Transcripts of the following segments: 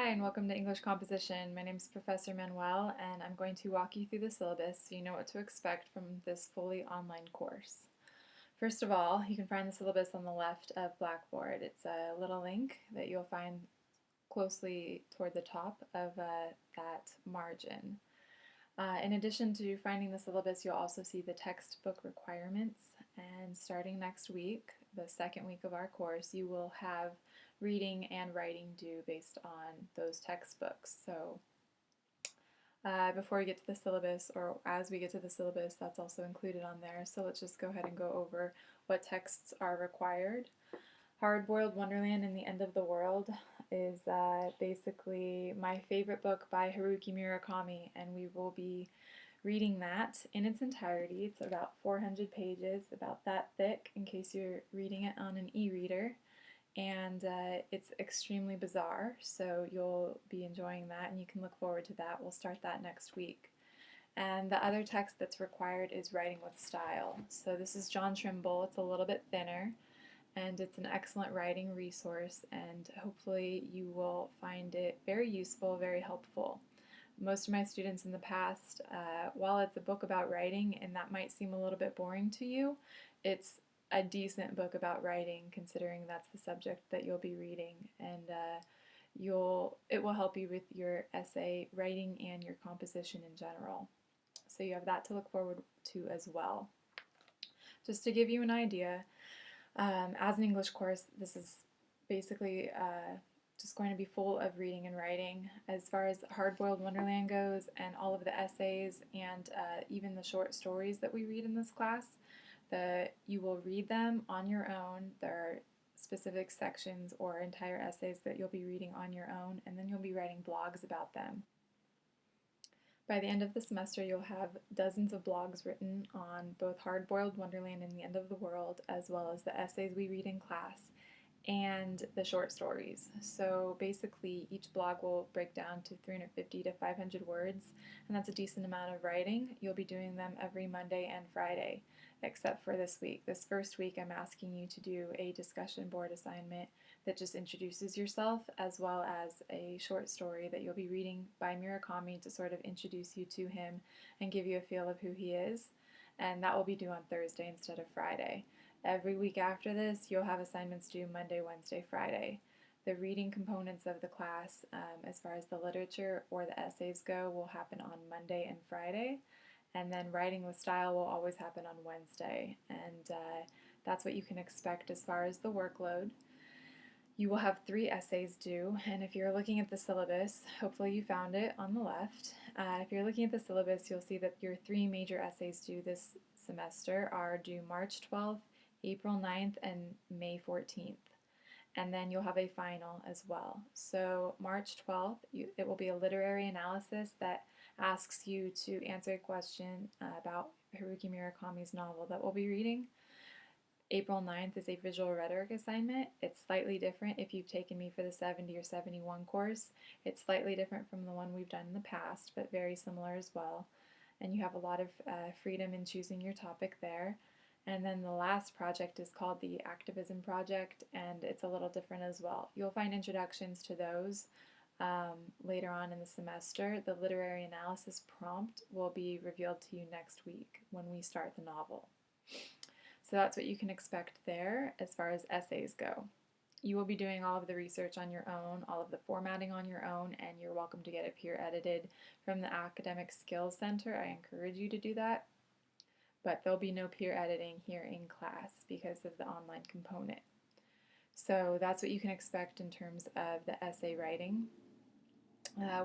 Hi, and welcome to English Composition. My name is Professor Manuel, and I'm going to walk you through the syllabus so you know what to expect from this fully online course. First of all, you can find the syllabus on the left of Blackboard. It's a little link that you'll find closely toward the top of that margin. In addition to finding the syllabus, you'll also see the textbook requirements, and starting next week, the second week of our course, you will have reading and writing due based on those textbooks. So before we get to the syllabus, or as we get to the syllabus, that's also included on there. So let's just go ahead and go over what texts are required. Hard-Boiled Wonderland and the End of the World is basically my favorite book by Haruki Murakami, and we will be reading that in its entirety. It's about 400 pages, about that thick in case you're reading it on an e-reader, and it's extremely bizarre, so you'll be enjoying that and you can look forward to that. We'll start that next week. And the other text that's required is Writing with Style. So this is John Trimble. It's a little bit thinner, and it's an excellent writing resource, and hopefully you will find it very useful, very helpful. Most of my students in the past, while it's a book about writing and that might seem a little bit boring to you, it's a decent book about writing considering that's the subject that you'll be reading, and it will help you with your essay writing and your composition in general. So you have that to look forward to as well. Just to give you an idea, as an English course, this is basically just going to be full of reading and writing. As far as Hard-Boiled Wonderland goes, and all of the essays and even the short stories that we read in this class, you will read them on your own. There are specific sections or entire essays that you'll be reading on your own, and then you'll be writing blogs about them. By the end of the semester, you'll have dozens of blogs written on both Hard-Boiled Wonderland and the End of the World, as well as the essays we read in class and the short stories. So basically, each blog will break down to 350 to 500 words, and that's a decent amount of writing. You'll be doing them every Monday and Friday, except for this week. This first week, I'm asking you to do a discussion board assignment that just introduces yourself, as well as a short story that you'll be reading by Murakami to sort of introduce you to him and give you a feel of who he is. And that will be due on Thursday instead of Friday. Every week after this, you'll have assignments due Monday, Wednesday, Friday. The reading components of the class, as far as the literature or the essays go, will happen on Monday and Friday. And then Writing with Style will always happen on Wednesday. And that's what you can expect as far as the workload. You will have 3 essays due, and if you're looking at the syllabus, hopefully you found it on the left. If you're looking at the syllabus, you'll see that your 3 major essays due this semester are due March 12th, April 9th, and May 14th. And then you'll have a final as well. So March 12th, it will be a literary analysis that asks you to answer a question about Haruki Murakami's novel that we'll be reading. April 9th is a visual rhetoric assignment. It's slightly different if you've taken me for the 70 or 71 course. It's slightly different from the one we've done in the past, but very similar as well. And you have a lot of freedom in choosing your topic there. And then the last project is called the Activism Project, and it's a little different as well. You'll find introductions to those later on in the semester. The literary analysis prompt will be revealed to you next week when we start the novel. So that's what you can expect there as far as essays go. You will be doing all of the research on your own, all of the formatting on your own, and you're welcome to get it peer edited from the Academic Skills Center. I encourage you to do that, but there'll be no peer editing here in class because of the online component. So that's what you can expect in terms of the essay writing.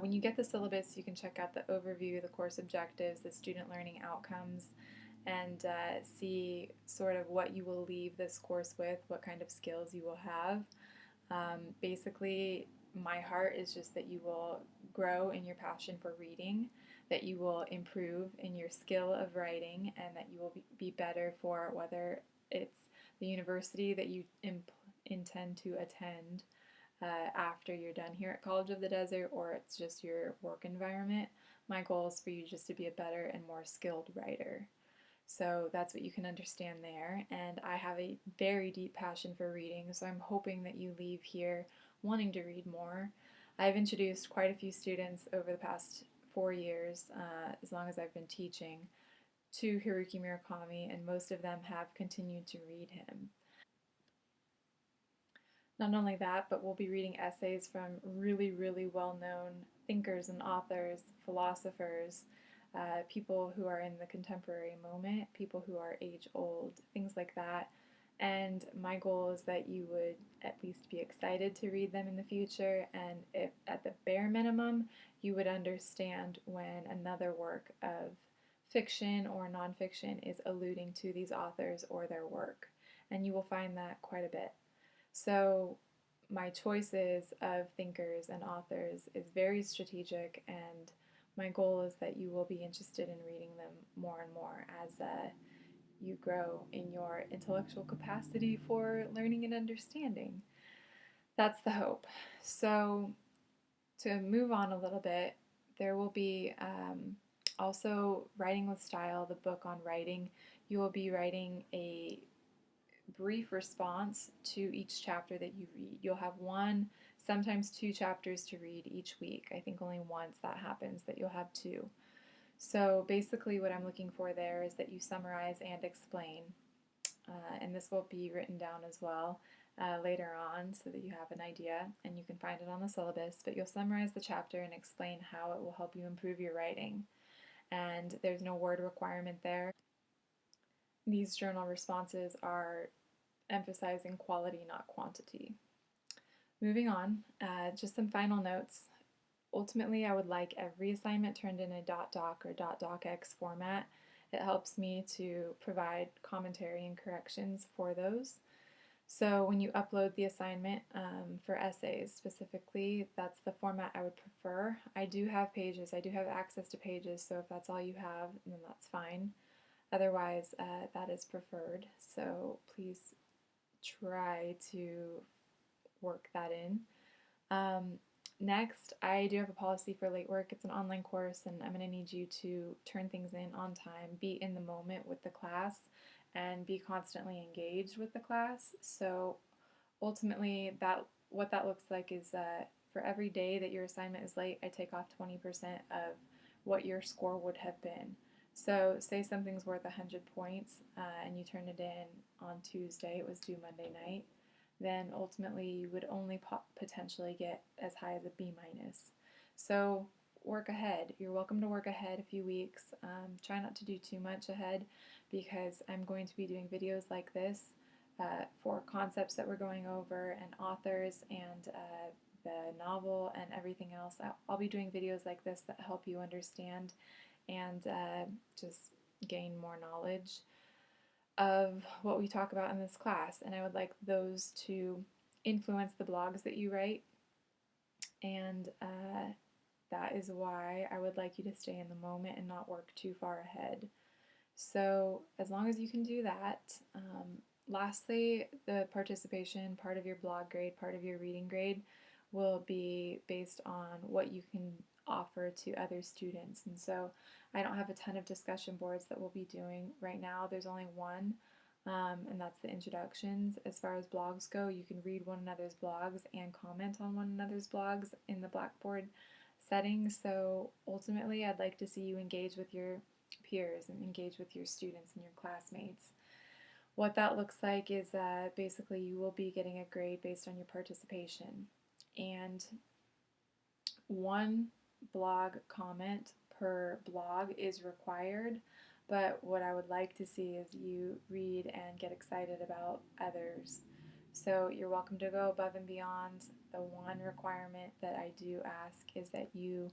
When you get the syllabus, you can check out the overview, the course objectives, the student learning outcomes, and see sort of what you will leave this course with, what kind of skills you will have. Basically, my heart is just that you will grow in your passion for reading, that you will improve in your skill of writing, and that you will be better for whether it's the university that you intend to attend after you're done here at College of the Desert, or it's just your work environment. My goal is for you just to be a better and more skilled writer. So that's what you can understand there, and I have a very deep passion for reading, so I'm hoping that you leave here wanting to read more. I've introduced quite a few students over the past 4 years, as long as I've been teaching, to Haruki Murakami, and most of them have continued to read him. Not only that, but we'll be reading essays from really, really well-known thinkers and authors, philosophers, people who are in the contemporary moment, people who are age-old, things like that. And my goal is that you would at least be excited to read them in the future, and if at the bare minimum, you would understand when another work of fiction or nonfiction is alluding to these authors or their work. And you will find that quite a bit. So my choices of thinkers and authors is very strategic, and my goal is that you will be interested in reading them more and more as you grow in your intellectual capacity for learning and understanding. That's the hope. So to move on a little bit, there will be also Writing with Style, the book on writing. You will be writing a brief response to each chapter that you read. You'll have one, sometimes two chapters to read each week. I think only once that happens that you'll have two. So basically what I'm looking for there is that you summarize and explain, and this will be written down as well later on so that you have an idea, and you can find it on the syllabus, but you'll summarize the chapter and explain how it will help you improve your writing. And there's no word requirement there. These journal responses are emphasizing quality, not quantity. Moving on, just some final notes. Ultimately, I would like every assignment turned in a .doc or .docx format. It helps me to provide commentary and corrections for those. So when you upload the assignment for essays specifically, that's the format I would prefer. I do have pages, I do have access to pages, so if that's all you have, then that's fine. Otherwise, that is preferred, so please try to work that in. Next, I do have a policy for late work. It's an online course, and I'm going to need you to turn things in on time, be in the moment with the class, and be constantly engaged with the class. So ultimately, what that looks like is for every day that your assignment is late, I take off 20% of what your score would have been. So say something's worth 100 points and you turn it in on Tuesday, it was due Monday night, then ultimately you would only potentially get as high as a B minus. So work ahead. You're welcome to work ahead a few weeks. Try not to do too much ahead because I'm going to be doing videos like this for concepts that we're going over and authors and the novel and everything else. I'll be doing videos like this that help you understand and just gain more knowledge of what we talk about in this class, and I would like those to influence the blogs that you write, and that is why I would like you to stay in the moment and not work too far ahead. So as long as you can do that, lastly, the participation, part of your blog grade, part of your reading grade, will be based on what you can offer to other students. And so I don't have a ton of discussion boards that we'll be doing right now. There's only one, and that's the introductions. As far as blogs go, you can read one another's blogs and comment on one another's blogs in the Blackboard setting. So ultimately, I'd like to see you engage with your peers and engage with your students and your classmates. What that looks like is basically you will be getting a grade based on your participation, and one blog comment per blog is required, but what I would like to see is you read and get excited about others. So you're welcome to go above and beyond. The one requirement that I do ask is that you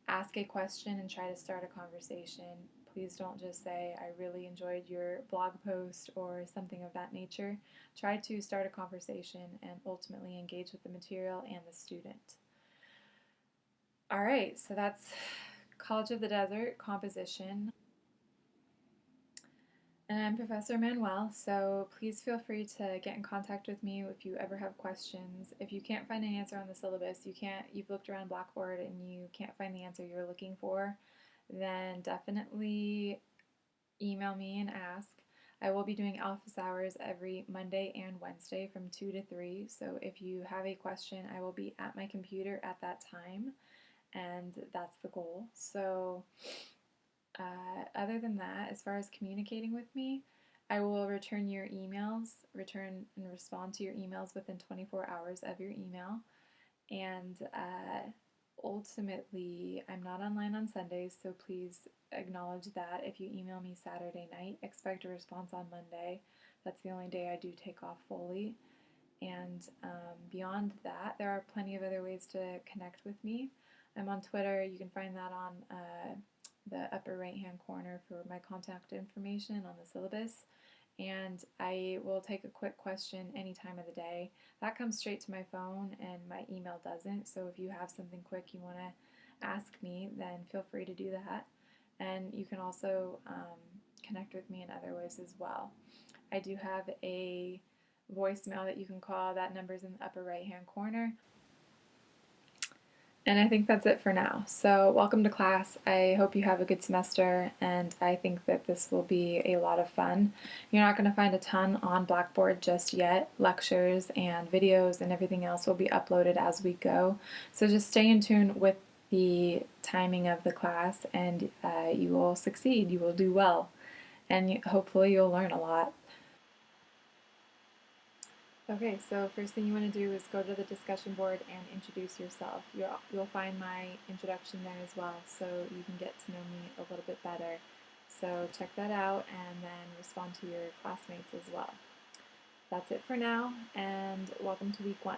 ask a question and try to start a conversation. Please don't just say, I really enjoyed your blog post or something of that nature. Try to start a conversation and ultimately engage with the material and the student. All right, so that's College of the Desert composition. And I'm Professor Manuel, so please feel free to get in contact with me if you ever have questions. If you can't find an answer on the syllabus, you've looked around Blackboard and you can't find the answer you're looking for, then definitely email me and ask. I will be doing office hours every Monday and Wednesday from 2 to 3. So if you have a question, I will be at my computer at that time, and that's the goal. So other than that, as far as communicating with me, I will return your emails, return and respond to your emails within 24 hours of your email. And ultimately, I'm not online on Sundays, so please acknowledge that. If you email me Saturday night, expect a response on Monday. That's the only day I do take off fully. And beyond that, there are plenty of other ways to connect with me. I'm on Twitter. You can find that on the upper right hand corner for my contact information on the syllabus. And I will take a quick question any time of the day. That comes straight to my phone, and my email doesn't. So if you have something quick you want to ask me, then feel free to do that. And you can also connect with me in other ways as well. I do have a voicemail that you can call. That number's in the upper right hand corner. And I think that's it for now. So welcome to class. I hope you have a good semester, and I think that this will be a lot of fun. You're not going to find a ton on Blackboard just yet. Lectures and videos and everything else will be uploaded as we go. So just stay in tune with the timing of the class, and you will succeed. You will do well, and hopefully you'll learn a lot. Okay, so first thing you want to do is go to the discussion board and introduce yourself. You'll find my introduction there as well, so you can get to know me a little bit better. So check that out and then respond to your classmates as well. That's it for now, and welcome to week 1.